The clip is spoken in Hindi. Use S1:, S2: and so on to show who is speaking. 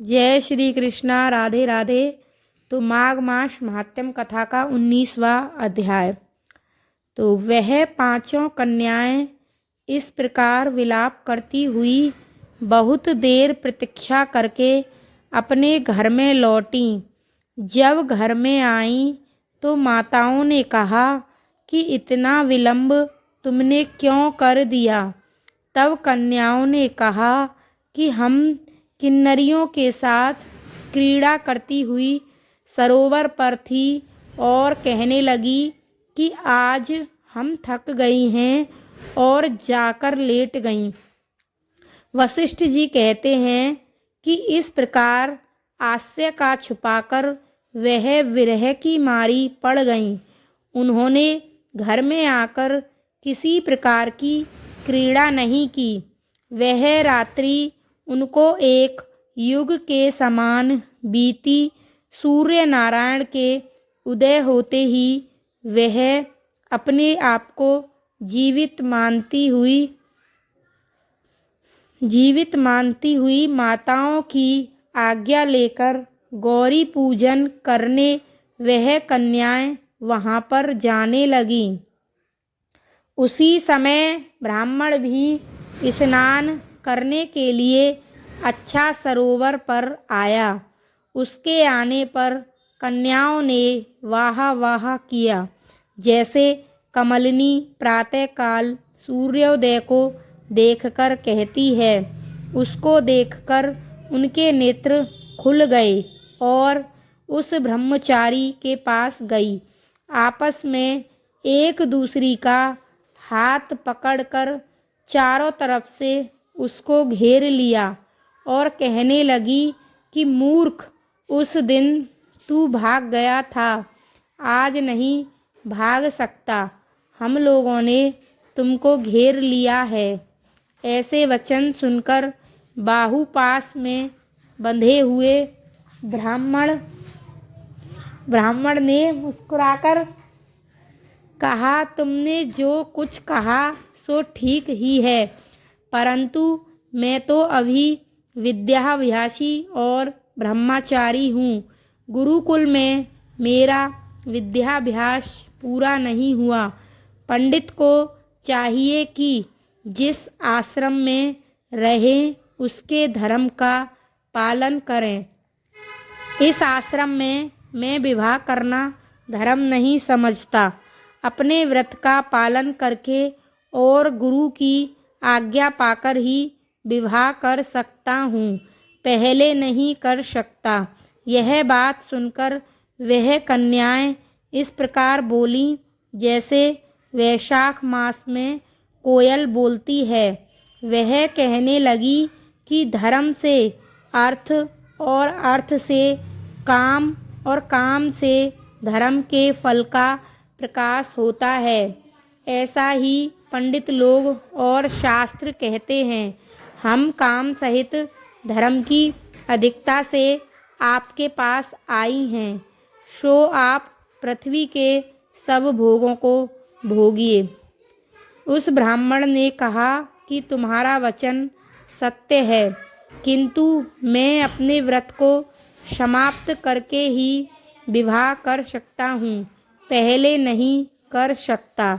S1: जय श्री कृष्णा। राधे राधे। तो माघ मास महात्म्य कथा का 19वां अध्याय। तो वह पांचों कन्याएं इस प्रकार विलाप करती हुई बहुत देर प्रतीक्षा करके अपने घर में लौटीं। जब घर में आईं तो माताओं ने कहा कि इतना विलंब तुमने क्यों कर दिया। तब कन्याओं ने कहा कि हम किन्नरियों के साथ क्रीड़ा करती हुई सरोवर पर थी और कहने लगी कि आज हम थक गई हैं और जाकर लेट गईं। वशिष्ठ जी कहते हैं कि इस प्रकार हास्य का छुपाकर वह विरह की मारी पड़ गईं। उन्होंने घर में आकर किसी प्रकार की क्रीड़ा नहीं की। वह रात्रि उनको एक युग के समान बीती। सूर्य नारायण के उदय होते ही वह अपने आप को जीवित मानती हुई माताओं की आज्ञा लेकर गौरी पूजन करने वह कन्याएं वहां पर जाने लगीं। उसी समय ब्राह्मण भी स्नान करने के लिए अच्छा सरोवर पर आया। उसके आने पर कन्याओं ने वाह वाह किया। जैसे कमलिनी प्रातःकाल सूर्योदय को देखकर कहती है, उसको देखकर उनके नेत्र खुल गए और उस ब्रह्मचारी के पास गई। आपस में एक दूसरी का हाथ पकड़कर चारों तरफ से उसको घेर लिया और कहने लगी कि मूर्ख, उस दिन तू भाग गया था, आज नहीं भाग सकता। हम लोगों ने तुमको घेर लिया है। ऐसे वचन सुनकर बाहुपास में बंधे हुए ब्राह्मण ने मुस्कुराकर कहा, तुमने जो कुछ कहा सो ठीक ही है, परंतु मैं तो अभी विद्याभ्यासी और ब्रह्मचारी हूँ। गुरुकुल में मेरा विद्याभ्यास पूरा नहीं हुआ। पंडित को चाहिए कि जिस आश्रम में रहें उसके धर्म का पालन करें। इस आश्रम में मैं विवाह करना धर्म नहीं समझता। अपने व्रत का पालन करके और गुरु की आज्ञा पाकर ही विवाह कर सकता हूँ, पहले नहीं कर सकता। यह बात सुनकर वह कन्याएं इस प्रकार बोलीं जैसे वैशाख मास में कोयल बोलती है। वह कहने लगी कि धर्म से अर्थ और अर्थ से काम और काम से धर्म के फल का प्रकाश होता है। ऐसा ही पंडित लोग और शास्त्र कहते हैं। हम काम सहित धर्म की अधिकता से आपके पास आई हैं, सो आप पृथ्वी के सब भोगों को भोगिए। उस ब्राह्मण ने कहा कि तुम्हारा वचन सत्य है, किंतु मैं अपने व्रत को समाप्त करके ही विवाह कर सकता हूँ, पहले नहीं कर सकता।